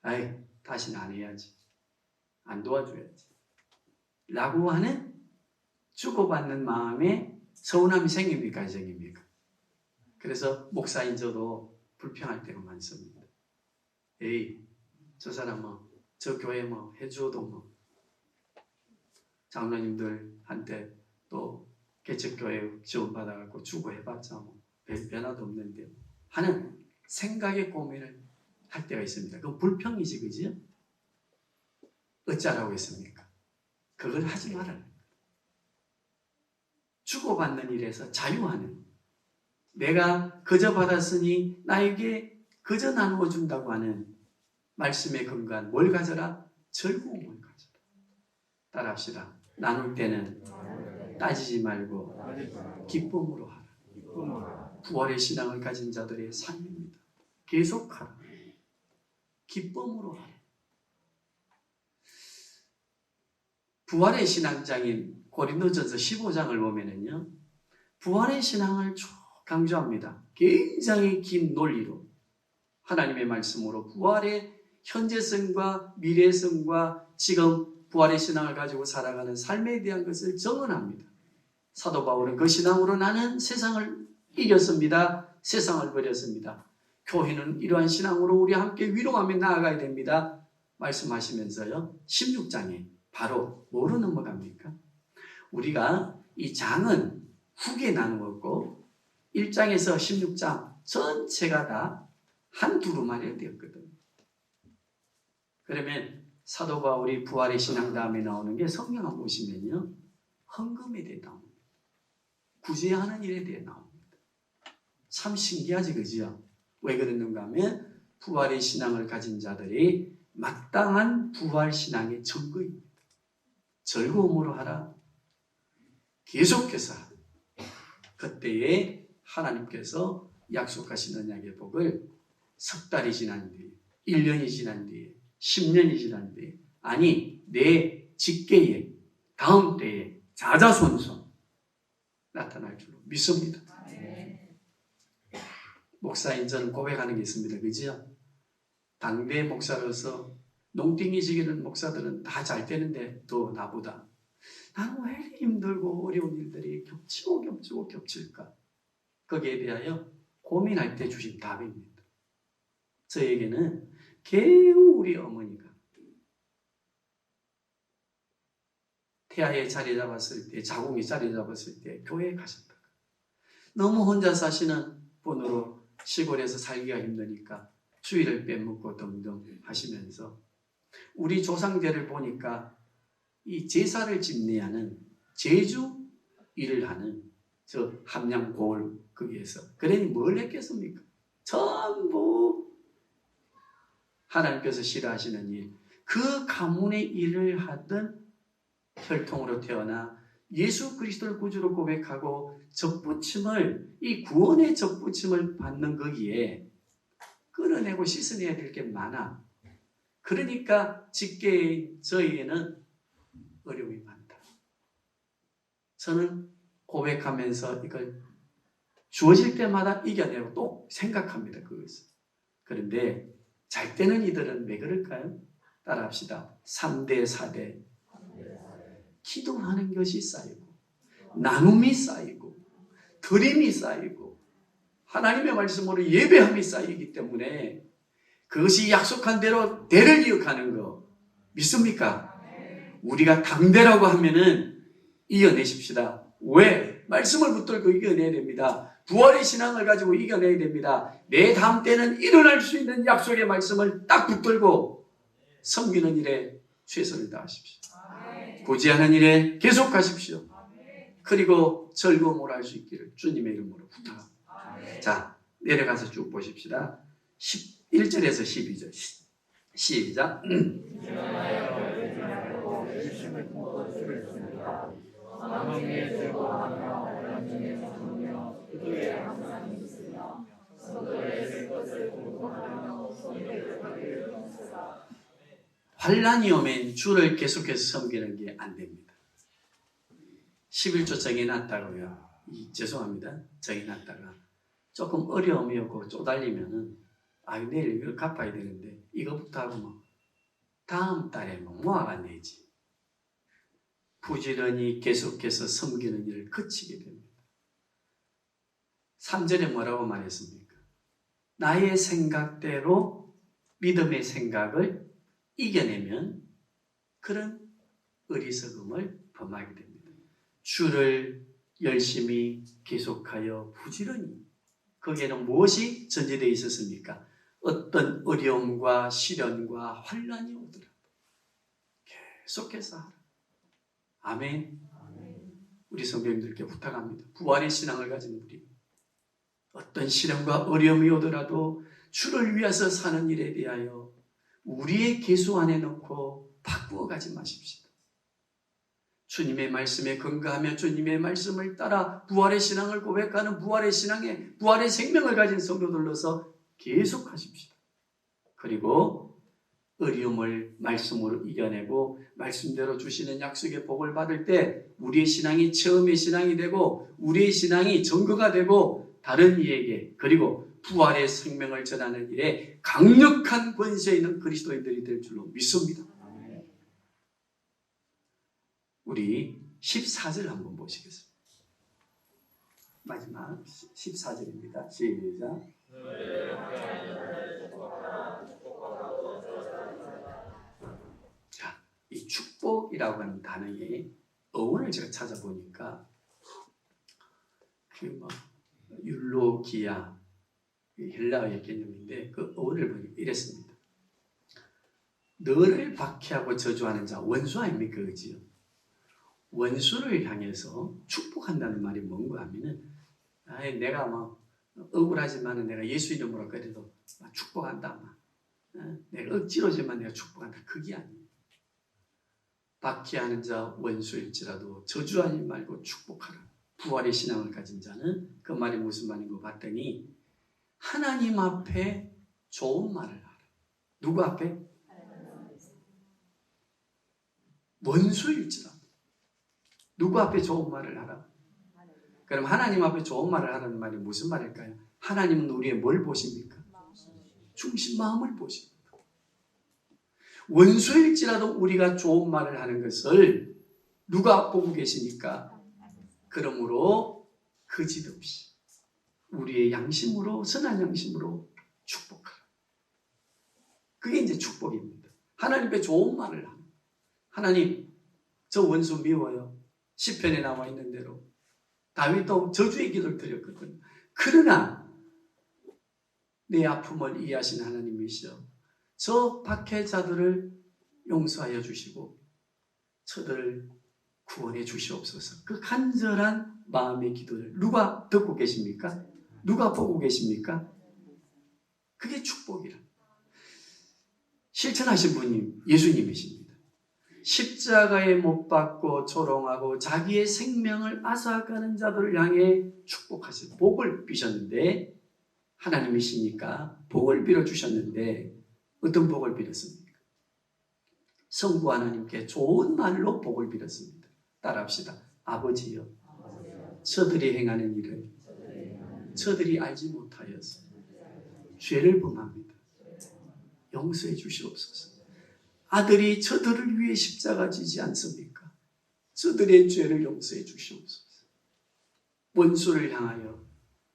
아이, 다시는 안 해야지. 안 도와줘야지. 라고 하는 주고받는 마음에 서운함이 생깁니까? 생깁니까? 그래서 목사인 저도 불평할 때가 많습니다. 에이, 저 사람 저 교회 해주어도 장로님들한테 또 개척교회 지원받아갖고 주고 해봤자 별 변화도 없는데 하는 생각의 고민을 할 때가 있습니다. 그건 불평이지, 그죠? 어쩌라고 했습니까? 그걸 하지 말아라. 주고받는 일에서 자유하는, 내가 거저 받았으니 나에게 거저 나누어 준다고 하는 말씀에 근거한 뭘 가져라? 즐거움을 가져라. 따라합시다. 나눌 때는 따지지 말고 기쁨으로 하라. 부활의 신앙을 가진 자들의 삶입니다. 계속하라. 기쁨으로 하라. 부활의 신앙장인 고린도전서 15장을 보면은요, 부활의 신앙을 쭉 강조합니다. 굉장히 긴 논리로 하나님의 말씀으로 부활의 현재성과 미래성과 지금 부활의 신앙을 가지고 살아가는 삶에 대한 것을 정언합니다. 사도 바울은 그 신앙으로 나는 세상을 이겼습니다. 세상을 버렸습니다. 교회는 이러한 신앙으로 우리 함께 위로하며 나아가야 됩니다. 말씀하시면서요, 16장에 바로 뭐로 넘어갑니까? 우리가 이 장은 후기에 나누었고 1장에서 16장 전체가 다 한 두루마리가 되었거든요. 그러면 사도 바울이 부활의 신앙 다음에 나오는 게 성경 한번 보시면요, 헌금에 대해 나옵니다. 구제하는 일에 대해 나옵니다. 참 신기하지, 그죠? 왜 그랬는가 하면 부활의 신앙을 가진 자들이 마땅한 부활 신앙의 증거입니다. 즐거움으로 하라. 계속해서 하라. 그때에 하나님께서 약속하신 언약의 복을 석 달이 지난 뒤에, 1년이 지난 뒤에, 10년이 지난 뒤에, 아니 내 직계에, 다음 때에 자자손손 나타날 줄로 믿습니다. 목사인 저는 고백하는 게 있습니다. 그죠? 당대 목사로서 농땡이 지기는 목사들은 다 잘 되는데 또 나보다 나는 왜 이렇게 힘들고 어려운 일들이 겹치고 겹칠까? 거기에 대하여 고민할 때 주신 답입니다. 저에게는 겨우 우리 어머니가 태아에 자리 잡았을 때, 자궁이 자리 잡았을 때 교회에 가셨다. 너무 혼자 사시는 분으로 시골에서 살기가 힘드니까 주일을 빼먹고 등등 하시면서 우리 조상들을 보니까 이 제사를 집례 하는 제주 일을 하는 저 함양 고을 거기에서 그러니 뭘 했겠습니까? 전부 하나님께서 싫어하시는 일, 그 가문의 일을 하던 혈통으로 태어나 예수 그리스도를 구주로 고백하고 접붙임을, 이 구원의 접붙임을 받는 거기에 끌어내고 씻어내야 될 게 많아. 그러니까 직계인 저희에는 어려움이 많다. 저는 고백하면서 이걸 주어질 때마다 이겨내고 또 생각합니다. 그것을. 그런데 잘 때는 이들은 왜 그럴까요? 따라합시다. 3대, 4대. 기도하는 것이 쌓이고, 나눔이 쌓이고, 드림이 쌓이고, 하나님의 말씀으로 예배함이 쌓이기 때문에 그것이 약속한 대로 대를 이어가는 거 믿습니까? 우리가 당대라고 하면은 이겨내십시다. 왜? 말씀을 붙들고 이겨내야 됩니다. 부활의 신앙을 가지고 이겨내야 됩니다. 내 다음 때는 일어날 수 있는 약속의 말씀을 딱 붙들고 섬기는 일에 최선을 다하십시오. 부지하는 일에 계속하십시오. 그리고 즐거움을 할 수 있기를 주님의 이름으로 부탁합니다. 자, 내려가서 쭉 보십시다. 1절에서 12절 시작. 환난이 오면 주를 계속해서 섬기는 게 안 됩니다. 11조 정해놨다고요. 죄송합니다. 정해놨다가 조금 어려움이 오고 쪼달리면은 내일 이걸 갚아야 되는데 이거부터 하고 뭐 다음 달에 뭐 모아가 내지. 부지런히 계속해서 섬기는 일을 그치게 됩니다. 3절에 뭐라고 말했습니까? 나의 생각대로 믿음의 생각을 이겨내면 그런 어리석음을 범하게 됩니다. 주를 열심히 계속하여 부지런히, 거기에는 무엇이 전제되어 있었습니까? 어떤 어려움과 시련과 환난이 오더라도 계속해서 하라. 아멘. 우리 성도님들께 부탁합니다. 부활의 신앙을 가진 우리, 어떤 시련과 어려움이 오더라도 주를 위해서 사는 일에 대하여 우리의 계수 안에 넣고 바꾸어 가지 마십시다. 주님의 말씀에 근거하며 주님의 말씀을 따라 부활의 신앙을 고백하는 부활의 신앙에 부활의 생명을 가진 성도들로서 계속하십시다. 그리고 어려움을 말씀으로 이겨내고 말씀대로 주시는 약속의 복을 받을 때 우리의 신앙이 처음의 신앙이 되고 우리의 신앙이 증거가 되고 다른 이에게, 그리고 부활의 생명을 전하는 일에 강력한 권세 있는 그리스도인들이 될 줄로 믿습니다. 우리 14절 한번 보시겠습니다. 마지막 14절입니다. 시작. 자, 이 축복이라고 하는 단어의 어원을 제가 찾아보니까 율로기아, 헬라어의 개념인데 그 어원을 보니까 이랬습니다. 너를 박해하고 저주하는 자, 원수 아닙니까? 그지요? 원수를 향해서 축복한다는 말이 뭔가 하면은 내가 억울하지만 내가 예수 이름으로 그래도 축복한다. 내가 억지로지만 내가 축복한다. 그게 아니에요. 박해하는 자 원수일지라도 저주하지 말고 축복하라. 부활의 신앙을 가진 자는 그 말이 무슨 말인가 봤더니 하나님 앞에 좋은 말을 하라. 누구 앞에? 원수일지라도 누구 앞에 좋은 말을 하라? 그럼 하나님 앞에 좋은 말을 하라는 말이 무슨 말일까요? 하나님은 우리의 뭘 보십니까? 중심 마음을 보십니다. 원수일지라도 우리가 좋은 말을 하는 것을 누가 보고 계시니까? 그러므로 거짓없이 우리의 양심으로, 선한 양심으로 축복하라. 그게 이제 축복입니다. 하나님께 좋은 말을 하는. 하나님, 저 원수 미워요. 시편에 나와 있는 대로 다윗도 저주의 기도를 드렸거든요. 그러나 내 아픔을 이해하신 하나님이시여, 저 박해자들을 용서하여 주시고 저들을 구원해 주시옵소서. 그 간절한 마음의 기도를 누가 듣고 계십니까? 누가 보고 계십니까? 그게 축복이라. 실천하신 분이 예수님이십니다. 십자가에 못 박고 조롱하고 자기의 생명을 앗아가는 자들을 향해 축복하셔서 복을 비셨는데, 하나님이시니까 복을 빌어주셨는데 어떤 복을 빌었습니까? 성부 하나님께 좋은 말로 복을 빌었습니다. 따라합시다. 아버지여, 저들이 행하는 일을 저들이 알지 못하여서 죄를 범합니다. 용서해 주시옵소서. 아들이 저들을 위해 십자가 지지 않습니까? 저들의 죄를 용서해 주시옵소서. 원수를 향하여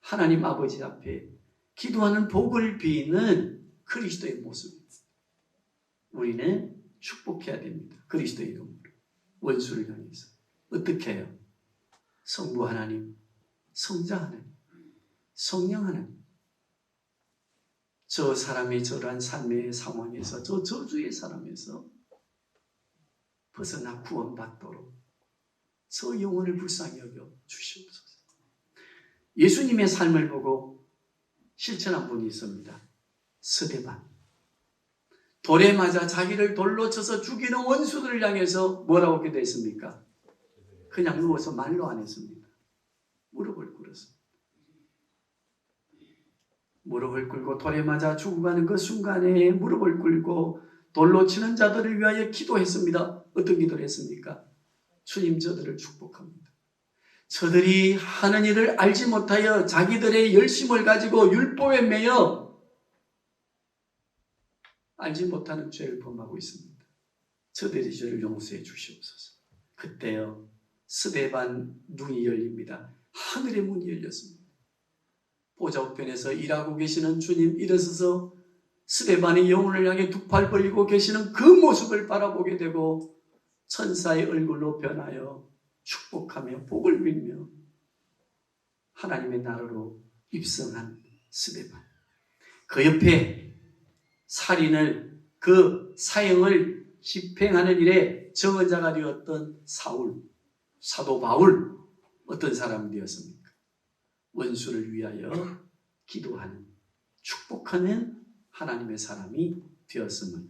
하나님 아버지 앞에 기도하는 복을 비는 그리스도의 모습입니다. 우리는 축복해야 됩니다. 그리스도의 이름으로. 원수를 향해서. 어떻게 해요? 성부 하나님, 성자 하나님, 성령 하나님. 저 사람의 저러한 삶의 상황에서, 저 저주의 사람에서 벗어나 구원받도록 저 영혼을 불쌍히 여겨 주시옵소서. 예수님의 삶을 보고 실천한 분이 있습니다. 스데반. 돌에 맞아 자기를 돌로 쳐서 죽이는 원수들을 향해서 뭐라고 기도했습니까? 그냥 누워서 말로 안 했습니다. 무릎을 꿇었습니다. 무릎을 꿇고 돌에 맞아 죽어가는 그 순간에 무릎을 꿇고 돌로 치는 자들을 위하여 기도했습니다. 어떤 기도를 했습니까? 주님, 저들을 축복합니다. 저들이 하는 일을 알지 못하여 자기들의 열심을 가지고 율법에 매여 알지 못하는 죄를 범하고 있습니다. 저들의 죄를 용서해 주시옵소서. 그때요, 스데반 눈이 열립니다. 하늘의 문이 열렸습니다. 보좌 우편에서 일하고 계시는 주님 일어서서 스데반의 영혼을 향해 두 팔 벌리고 계시는 그 모습을 바라보게 되고 천사의 얼굴로 변하여 축복하며 복을 빌며 하나님의 나라로 입성한 스데반. 그 옆에 살인을, 그 사형을 집행하는 일에 정언자가 되었던 사울, 사도 바울, 어떤 사람이 되었습니까? 원수를 위하여 기도하는, 축복하는 하나님의 사람이 되었음을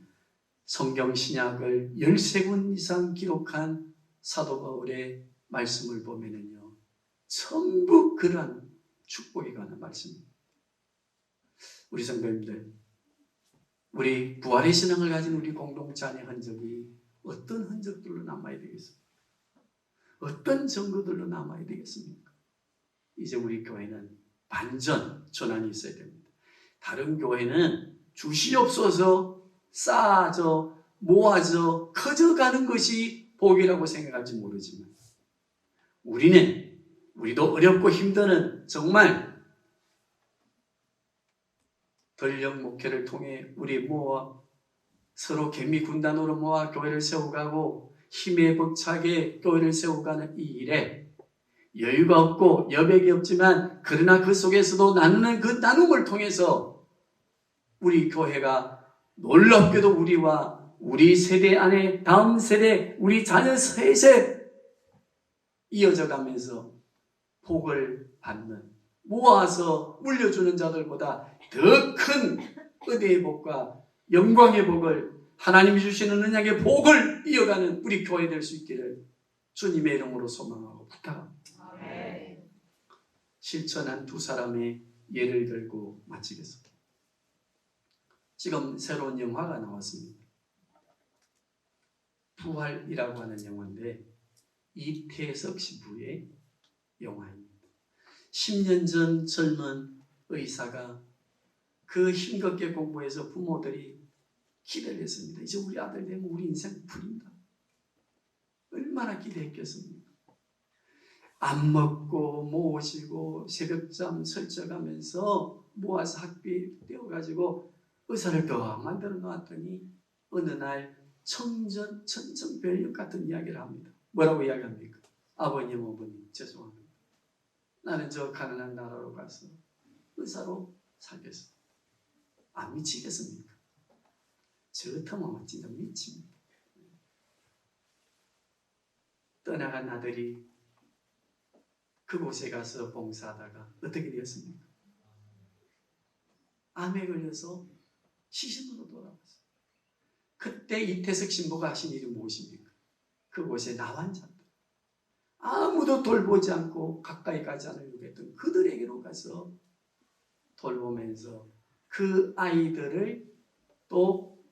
성경 신약을 13권 이상 기록한 사도 바울의 말씀을 보면은요, 전부 그러한 축복에 관한 말씀입니다. 우리 성도님들, 우리 부활의 신앙을 가진 우리 공동체 안의 흔적이 어떤 흔적들로 남아야 되겠습니까? 어떤 증거들로 남아야 되겠습니까? 이제 우리 교회는 반전 전환이 있어야 됩니다. 다른 교회는 주시옵소서 쌓아져 모아져 커져가는 것이 복이라고 생각할지 모르지만 우리도 어렵고 힘드는 정말 전력 목회를 통해 우리 모아 서로 개미 군단으로 모아 교회를 세워가고 힘에 벅차게 교회를 세워가는 이 일에 여유가 없고 여백이 없지만 그러나 그 속에서도 나누는 그 나눔을 통해서 우리 교회가 놀랍게도 우리와 우리 세대 안에 다음 세대 우리 자녀 셋에 이어져 가면서 복을 받는, 모아서 물려주는 자들보다 더 큰 은혜의 복과 영광의 복을, 하나님이 주시는 언약의 복을 이어가는 우리 교회 될 수 있기를 주님의 이름으로 소망하고 부탁합니다. 아멘. 실천한 두 사람의 예를 들고 마치겠습니다. 지금 새로운 영화가 나왔습니다. 부활이라고 하는 영화인데 이태석 신부의 영화입니다. 10년 전 젊은 의사가 그 힘겹게 공부해서 부모들이 기대를 했습니다. 이제 우리 아들 되면 우리 인생 풀린다. 얼마나 기대했겠습니까? 안 먹고 모시고 새벽잠 설쳐가면서 모아서 학비 떼어가지고 의사를 더 만들어 놓았더니 어느 날 천정별력 같은 이야기를 합니다. 뭐라고 이야기합니까? 아버님, 어머님 죄송합니다. 나는 저 가난한 나라로 가서 의사로 살겠어. 안 미치겠습니까? 저 같으면 진짜 미칩니다. 떠나간 아들이 그곳에 가서 봉사하다가 어떻게 되었습니까? 암에 걸려서 시신으로 돌아왔어요. 그때 이태석 신부가 하신 일이 무엇입니까? 그곳에 나환자들, 아무도 돌보지 않고 가까이 가지 않으려고 했던 그들에게로 가서 돌보면서 그 아이들을 또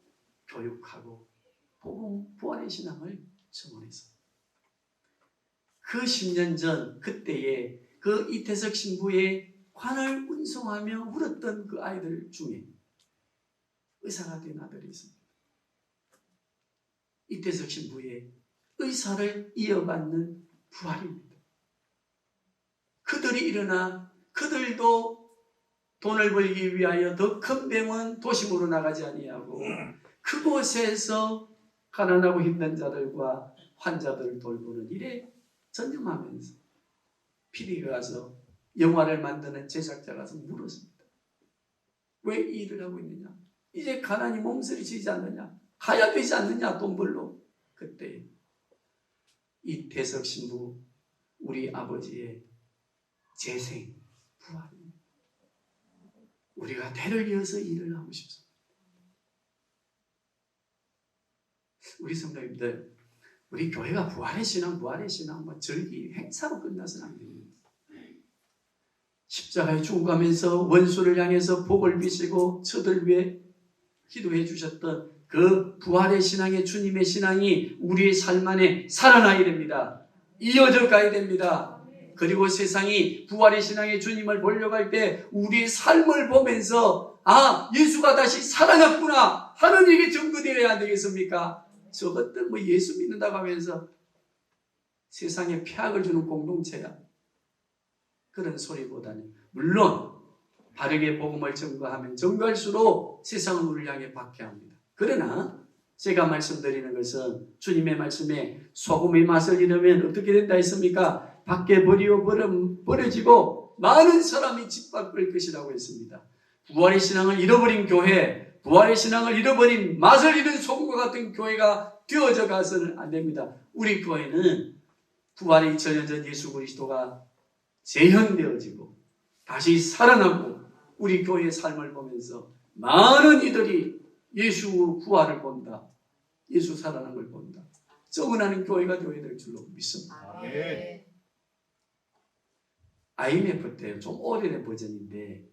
교육하고 부활의 신앙을 증언했습니다. 그 10년 전 그때에 그 이태석 신부의 관을 운송하며 울었던 그 아이들 중에 의사가 된 아들이 있습니다. 이태석 신부의 의사를 이어받는 부활입니다. 그들이 일어나 그들도 돈을 벌기 위하여 더 큰 병원 도심으로 나가지 아니하고 그곳에서 가난하고 힘든 자들과 환자들을 돌보는 일에 전념하면서 PD가 가서 영화를 만드는 제작자가 가서 물었습니다. 왜 이 일을 하고 있느냐? 이제 가난이 몸서리지지 않느냐? 가야 되지 않느냐? 돈 벌러. 그때 이태석 신부 우리 아버지의 재생 부활입니다. 우리가 대를 이어서 일을 하고 싶습니다. 우리 성도님들, 우리 교회가 부활의 신앙, 뭐 절기 행사로 끝나서는 안 됩니다. 십자가에 죽어가면서 원수를 향해서 복을 비시고 저들 위해 기도해 주셨던 그 부활의 신앙의 주님의 신앙이 우리의 삶 안에 살아나야 됩니다. 이어져 가야 됩니다. 그리고 세상이 부활의 신앙의 주님을 보려고 할 때 우리의 삶을 보면서 아, 예수가 다시 살아났구나 하는 얘기 증거되어야 안 되겠습니까? 저것들 뭐 예수 믿는다고 하면서 세상에 폐악을 주는 공동체야. 그런 소리보다는 물론 바르게 복음을 증거하면 증거할수록 세상은 우리를 향해 박해합니다. 그러나 제가 말씀드리는 것은 주님의 말씀에 소금의 맛을 잃으면 어떻게 된다 했습니까? 밖에 버려지고 많은 사람이 짓밟을 것이라고 했습니다. 부활의 신앙을 잃어버린 교회, 부활의 신앙을 잃어버린 맛을 잃은 소금과 같은 교회가 되어져 가서는 안 됩니다. 우리 교회는 부활의 2000년 전 예수 그리스도가 재현되어지고 다시 살아나고 우리 교회의 삶을 보면서 많은 이들이 예수 부활을 본다. 예수 살아난 걸 본다. 증언하는 교회가 되어야 될 줄로 믿습니다. 아멘. IMF 때 좀 오래된 버전인데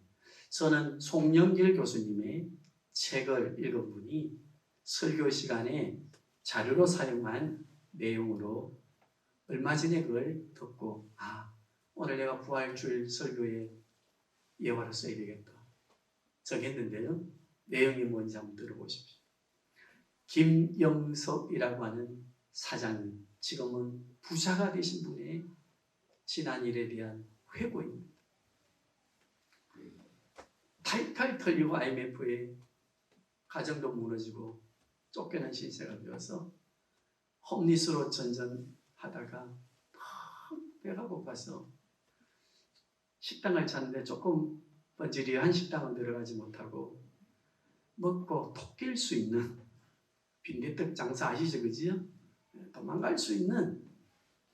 저는 송영길 교수님의 책을 읽어보니 설교 시간에 자료로 사용한 내용으로 얼마 전에 그걸 듣고 오늘 내가 부활주일 설교에 예화를 써야 되겠다 정했는데요. 내용이 뭔지 한번 들어보십시오. 김영석이라고 하는 사장님, 지금은 부자가 되신 분의 지난 일에 대한 회고입니다. 탈탈 털리고 IMF에 가정도 무너지고 쫓겨난 신세가 되어서 홈리스로 전전하다가 배가 고파서 식당을 찾는데 조금 번지리한 식당은 들어가지 못하고 먹고 토낄 수 있는 빈대떡 장사 아시죠? 그지요? 도망갈 수 있는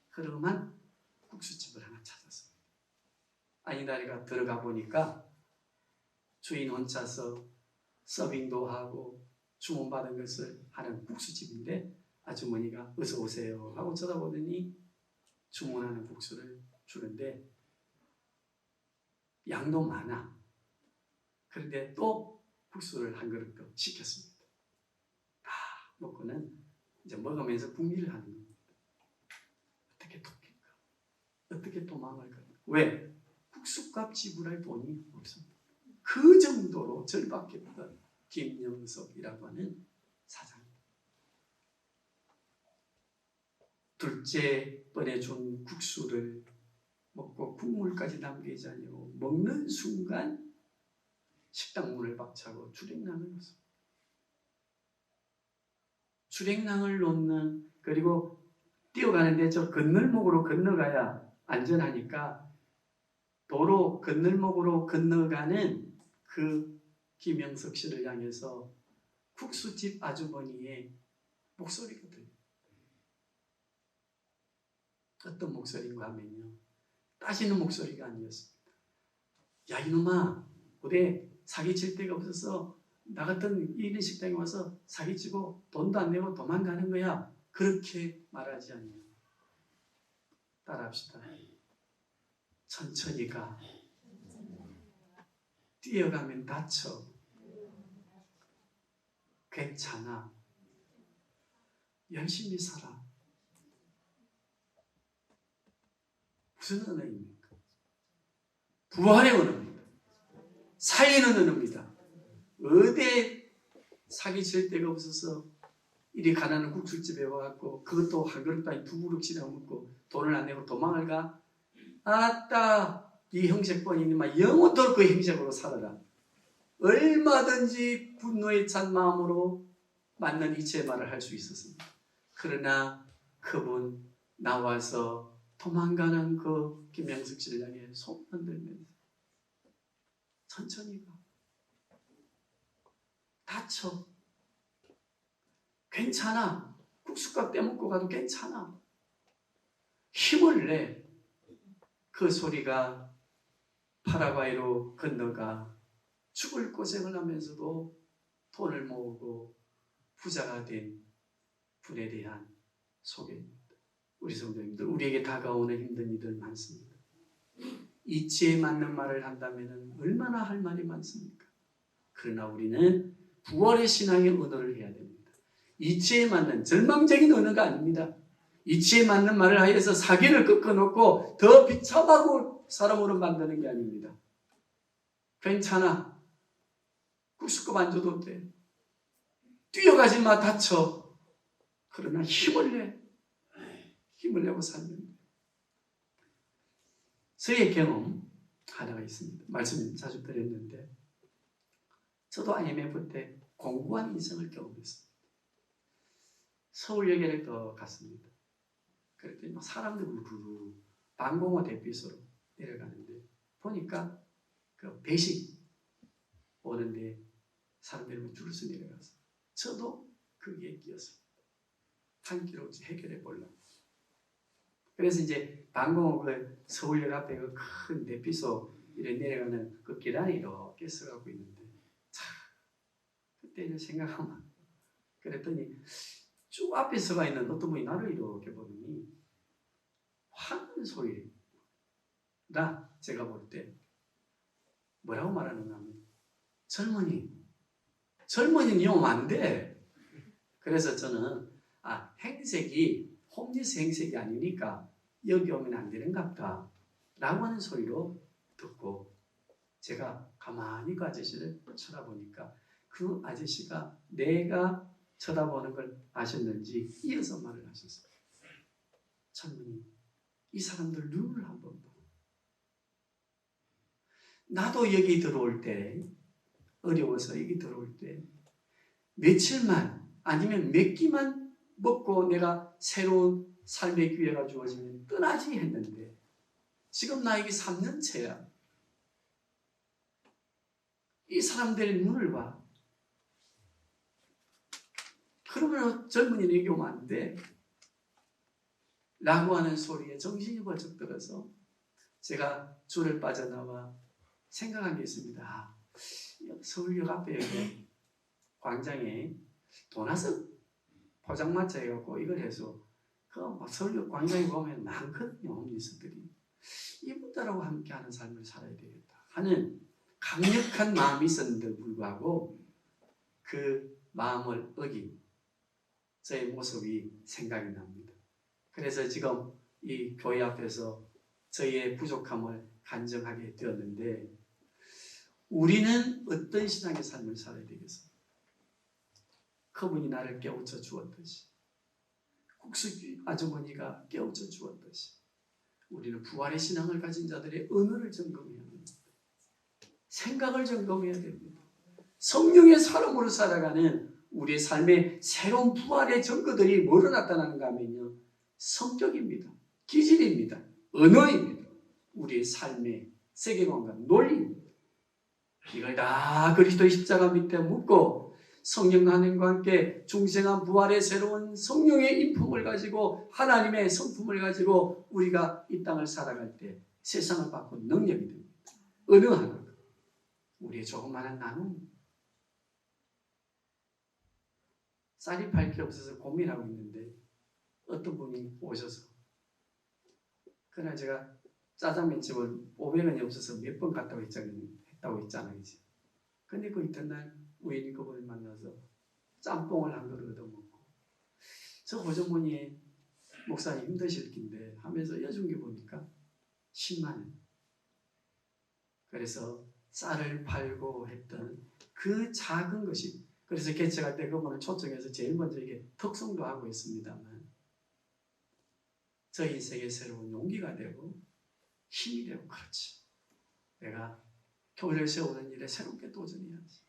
그러한 국수집을 하나 찾았습니다. 아니다리가 들어가 보니까 주인 혼자서 서빙도 하고 주문받은 것을 하는 국수집인데 아주머니가 어서 오세요 하고 쳐다보더니 주문하는 국수를 주는데 양도 많아. 그런데 또 국수를 한 그릇 더 시켰습니다. 다 먹고는 이제 먹으면서 궁리를 하는 겁니다. 어떻게 돕길까? 어떻게 도망갈까? 왜? 국수값 지불할 돈이 없습니다. 그 정도로 절박했던 김영석이라고 하는 사장입니다. 둘째 번에 준 국수를 먹고 국물까지 남기지 아니하고 먹는 순간 식당 문을 박차고 출행랑을 놓습니다. 출행랑을 놓는, 그리고 뛰어가는데 저 건널목으로 건너가야 안전하니까 도로 건널목으로 건너가는 그 김영석 씨를 향해서 국수집 아주머니의 목소리가 들려요. 어떤 목소리인가 하면요, 따지는 목소리가 아니었습니다. 야 이놈아, 그래 사기칠 데가 없어서 나 같은 이런 식당에 와서 사기치고 돈도 안 내고 도망가는 거야. 그렇게 말하지 않아요. 따라합시다. 천천히 가. 뛰어가면 다쳐. 괜찮아. 열심히 살아. 무슨 언어입니까? 부활의 언어입니다. 살리는 언어입니다. 어디에 사기칠 데가 없어서 이리 가난한 국술집에 와갖고 그것도 한 그릇도 아니 두 그릇씩이나 먹고 돈을 안 내고 도망을 가? 아따, 이 형제권이니만 영원토록 그 형제로 살아라. 얼마든지 분노에 찬 마음으로 맞는 이치의 말을 할 수 있었습니다. 그러나 그분 나와서 도망가는 그 김영석 씨를 향해 손 흔들면서 천천히 가. 다쳐. 괜찮아. 국수값 떼먹고 가도 괜찮아. 힘을 내. 그 소리가 파라과이로 건너가 죽을 고생을 하면서도 돈을 모으고 부자가 된 분에 대한 소개입니다. 우리 성도님들, 우리에게 다가오는 힘든 이들 많습니다. 이치에 맞는 말을 한다면 얼마나 할 말이 많습니까? 그러나 우리는 부활의 신앙의 언어를 해야 됩니다. 이치에 맞는 절망적인 언어가 아닙니다. 이치에 맞는 말을 하여서 사기를 꺾어놓고 더 비참하고 사람으로 만드는 게 아닙니다. 괜찮아. 국수값 안 줘도 돼. 뛰어가지 마. 다쳐. 그러나 힘을 내. 힘을 내고 살면 돼. 저의 경험 하나가 있습니다. 말씀 자주 드렸는데 저도 IMF 때 공고한 인생을 경험했습니다. 서울역에 갔습니다. 그랬더니 막 사람들 우르르 방공호 대피소로 내려가는데 보니까 그 배식 오는데 사람들이 줄을 서 내려갔어요. 저도 거기에 끼었습니다. 한 끼로 해결해 보려고. 그래서 이제 방공호 그 서울역 앞에 그 큰 대피소 이렇게 내려가는 그 계단에 이렇게 서가고 있는데 참 그때는 생각하면 그랬더니 쭉 앞에 서가 있는 어떤 분이 나를 이렇게 보더니 하는 소리라 제가 볼 때 뭐라고 말하는가 하면 젊은이는 이 오면 안 돼. 그래서 저는 행색이 홈리스 행색이 아니니까 여기 오면 안 되는갑다 라고 하는 소리로 듣고 제가 가만히 그 아저씨를 쳐다보니까 그 아저씨가 내가 쳐다보는 걸 아셨는지 이어서 말을 하셨어요. 젊은이, 이 사람들 눈을 한번 봐. 나도 여기 들어올 때 어려워서 여기 들어올 때 며칠만 아니면 몇 끼만 먹고 내가 새로운 삶의 기회가 주어지면 떠나지 했는데 지금 나 여기 3년째야. 이 사람들의 눈을 봐. 그러면 젊은이는 여기 오면 안 돼. 라고 하는 소리에 정신이 벌쩍 들어서 제가 줄을 빠져나와 생각한 게 있습니다. 서울역 앞에 광장에 도나스 포장마차 해갖고 이걸 해서 그 서울역 광장에 보면 많거든요. 홈리스들이. 이분들하고 함께하는 삶을 살아야 되겠다 하는 강력한 마음이 있었는데도 불구하고 그 마음을 어긴 저의 모습이 생각이 납니다. 그래서 지금 이 교회 앞에서 저희의 부족함을 간증하게 되었는데 우리는 어떤 신앙의 삶을 살아야 되겠습니까? 그분이 나를 깨우쳐 주었듯이 국수기 아주머니가 깨우쳐 주었듯이 우리는 부활의 신앙을 가진 자들의 언어를 점검해야 합니다. 생각을 점검해야 됩니다. 성령의 사람으로 살아가는 우리의 삶의 새로운 부활의 증거들이 뭐로 나타나는가 하면요, 성격입니다. 기질입니다. 언어입니다. 우리의 삶의 세계관과 논리입니다. 이걸 다 그리스도의 십자가 밑에 묻고 성령 하나님과 함께 중생한 부활의 새로운 성령의 인품을 가지고 하나님의 성품을 가지고 우리가 이 땅을 살아갈 때 세상을 바꾸는 능력이 됩니다. 어느 하나 우리의 조그마한 나눔, 쌀이 팔 게 없어서 고민하고 있는데 어떤 분이 오셔서, 그날 제가 짜장면집을 500원이 없어서 몇 번 갔다고 했잖아요. 근데 그 이튿날 우연히 그분을 만나서 짬뽕을 한 그릇 얻어먹고, 저 호주머니에 목사님 힘드실 텐데 하면서 여준 게 보니까 10만 원. 그래서 쌀을 팔고 했던 그 작은 것이, 그래서 개척할 때 그분을 초청해서 제일 먼저 이게 특송도 하고 있습니다만, 저 인생의 새로운 용기가 되고 힘이 되고, 그렇지, 내가 교회를 세우는 일에 새롭게 도전해야지.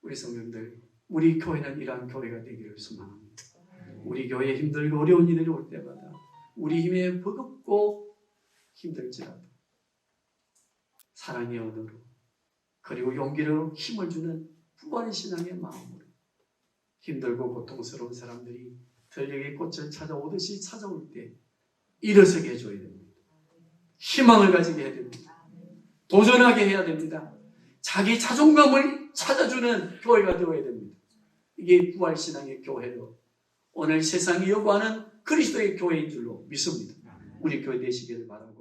우리 성도님들, 우리 교회는 이러한 교회가 되기를 소망합니다. 우리 교회에 힘들고 어려운 일이 올 때마다 우리 힘에 버겁고 힘들지라도 사랑의 언어로, 그리고 용기로 힘을 주는 부활의 신앙의 마음으로 힘들고 고통스러운 사람들이 들녘의 꽃을 찾아오듯이 찾아올 때 일어서게 해줘야 됩니다. 희망을 가지게 해야 됩니다. 도전하게 해야 됩니다. 자기 자존감을 찾아주는 교회가 되어야 됩니다. 이게 부활신앙의 교회로 오늘 세상이 요구하는 그리스도의 교회인 줄로 믿습니다. 우리 교회 되시기를 바라고